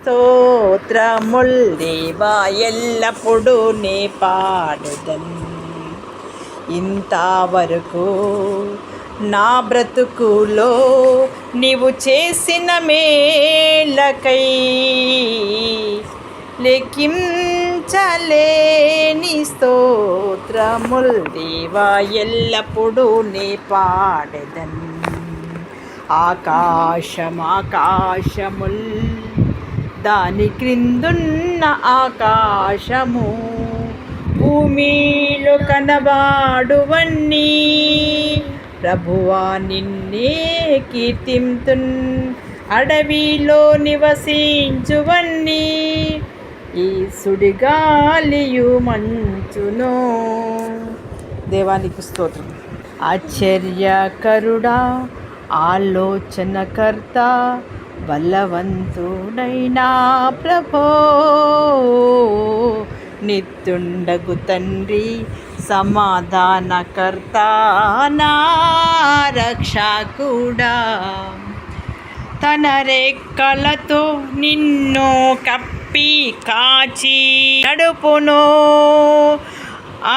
స్తోత్రముల్ దేవా ఎల్లప్పుడూ నే పాడెదన్. ఇంతవరకు నా బ్రతుకులో నీవు చేసిన మేలకై లెక్కించలేని స్తోత్రముల్ దేవా ఎల్లప్పుడూ నే పాడెదన్. ఆకాశముల్ దాని క్రిందున్న ఆకాశము భూమిలో కనబాడువన్నీ ప్రభువా నిన్నే కీర్తింతున్. అడవిలో నివసించువన్నీ ఈ సుడిగాలియు మంచును. దేవానికి స్తోత్రం. ఆశ్చర్యకరుడా, ఆలోచనకర్త, బలవంతుడైనా ప్రభో, నిత్యుండగు తండ్రి, సమాధానకర్త, నా రక్షకుడా. తన రెక్కలతో నిన్ను కప్పి కాచి నడుపును.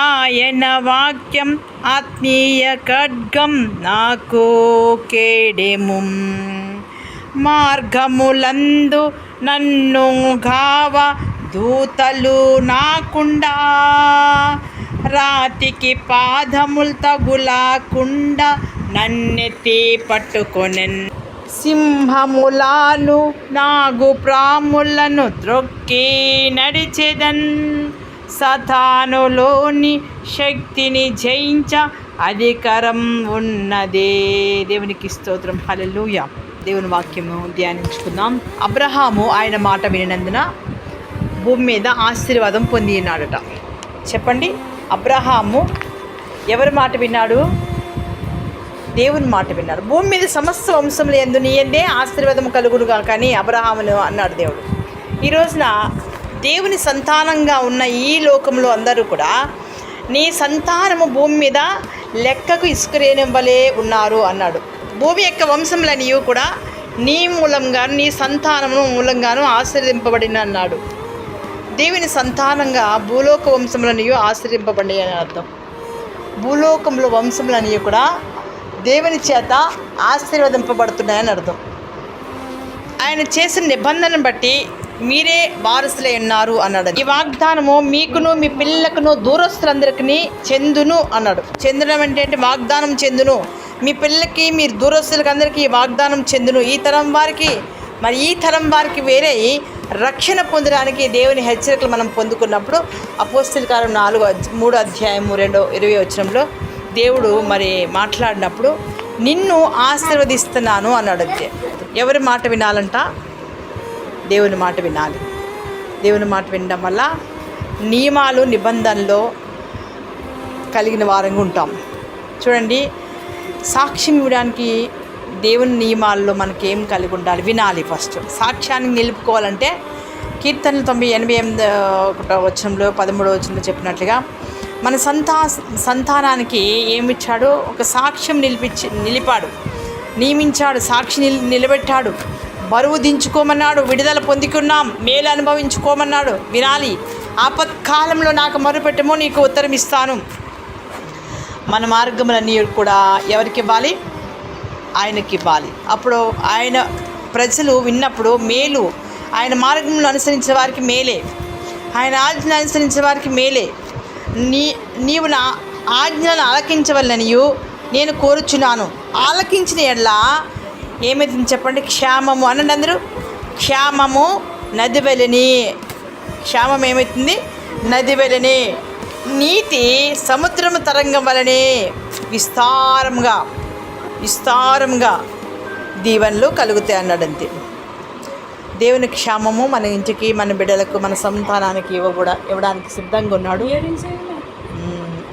ఆయన వాక్యం ఆత్మీయ ఖడ్గం నాకు కేడెము. మార్గములందు నన్ను గావ దూతలు నాకుండా, రాతికి పాదములు తగులాకుండా నన్నెత్తి పట్టుకొనెన్. సింహములాను నాగు ప్రాములను త్రొక్కి నడిచెదన్. సతానులోని శక్తిని జయించ అధికారం ఉన్నదే. దేవునికి స్తోత్రం. హల్లెలూయా. దేవుని వాక్యము ధ్యానించుకుందాం. అబ్రహాము ఆయన మాట వినినందున భూమి మీద ఆశీర్వాదం పొంది ఉన్నాడట. చెప్పండి, అబ్రహాము ఎవరి మాట విన్నాడు? దేవుని మాట విన్నాడు. భూమి మీద సమస్త వంశములు యందు నీ యందే ఆశీర్వాదం కలుగునుగా కానీ అబ్రహామును అన్నాడు దేవుడు. ఈ రోజున దేవుని సంతానంగా ఉన్న ఈ లోకంలో అందరూ కూడా నీ సంతానము భూమి మీద లెక్కకు ఇసుకరేనివ్వలే ఉన్నారు అన్నాడు. భూమి యొక్క వంశములనియు కూడా నీ మూలంగాను నీ సంతానము మూలంగాను ఆశీర్వదింపబడిన అన్నాడు. దేవుని సంతానంగా భూలోక వంశములనియు ఆశీర్వింపబడి అని అర్థం. భూలోకంలో వంశములనియు కూడా దేవుని చేత ఆశీర్వదింపబడుతున్నాయని అర్థం. ఆయన చేసిన నిబంధనను బట్టి మీరే వారసులై ఉన్నారు అన్నాడు. ఈ వాగ్దానము మీకును మీ పిల్లలకును దూరస్తులందరికీ చెందును అన్నాడు. చెందడం అంటే వాగ్దానం చెందును. మీ పిల్లలకి, మీరు దూరస్తులకి అందరికీ ఈ వాగ్దానం చెందును. ఈ తరం వారికి మరి ఈ తరం వారికి వేరే రక్షణ పొందడానికి దేవుని హెచ్చరికలు మనం పొందుకున్నప్పుడు అపోస్తలుల కార్యం 3:2-20 దేవుడు మరి మాట్లాడినప్పుడు నిన్ను ఆశీర్వదిస్తున్నాను అన్నాడు. ఎవరి మాట వినాలంట? దేవుని మాట వినాలి. దేవుని మాట వినడం వల్ల నియమాలు నిబంధనలు కలిగిన వారంగా ఉంటాం. చూడండి, సాక్ష్యం ఇవ్వడానికి దేవుని నియమాల్లో మనకి ఏం కలిగి ఉండాలి? వినాలి. ఫస్ట్ సాక్ష్యాన్ని నిలుపుకోవాలంటే కీర్తనలు 88:1 13 చెప్పినట్లుగా మన సంతానానికి ఏమిచ్చాడు? ఒక సాక్ష్యం నిలిపాడు, నియమించాడు, సాక్షి నిలబెట్టాడు. బరువు దించుకోమన్నాడు, విడుదల పొందుకున్నాం, మేలు అనుభవించుకోమన్నాడు. వినాలి. ఆపత్కాలంలో నాకు మొరుపెట్టము, నీకు ఉత్తరం ఇస్తాను. మన మార్గములన్నీ కూడా ఎవరికి ఇవ్వాలి? ఆయనకి ఇవ్వాలి. అప్పుడు ఆయన ప్రజలు విన్నప్పుడు మేలు. ఆయన మార్గములను అనుసరించే వారికి మేలే, ఆయన ఆజ్ఞలు అనుసరించే వారికి మేలే. నీవు నా ఆజ్ఞలను ఆలకించవలననియు నేను కోరుచున్నాను. ఆలకించిన ఎడ్లా ఏమైతుంది చెప్పండి? క్షేమము అనండి అందరూ. క్షేమము నది వెలని. క్షేమం ఏమవుతుంది? నది వెలని. నీతి సముద్రము తరంగం వలనే విస్తారంగా దీవెనలు కలుగుతాయి అన్నాడు. అంతే. దేవుని క్షేమము మన ఇంటికి, మన బిడ్డలకు, మన సంతానానికి ఇవ్వడానికి సిద్ధంగా ఉన్నాడు.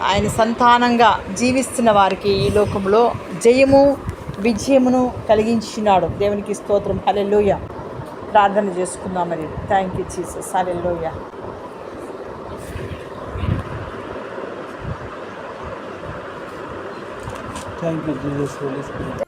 ఆయన సంతానంగా జీవిస్తున్న వారికి ఈ లోకంలో జయము విజయమును కలిగించినాడు. దేవునికి స్తోత్రం. హల్లెలూయా. ప్రార్థన చేసుకుందాం. మరి thank you Jesus. Hallelujah. Thank you Jesus.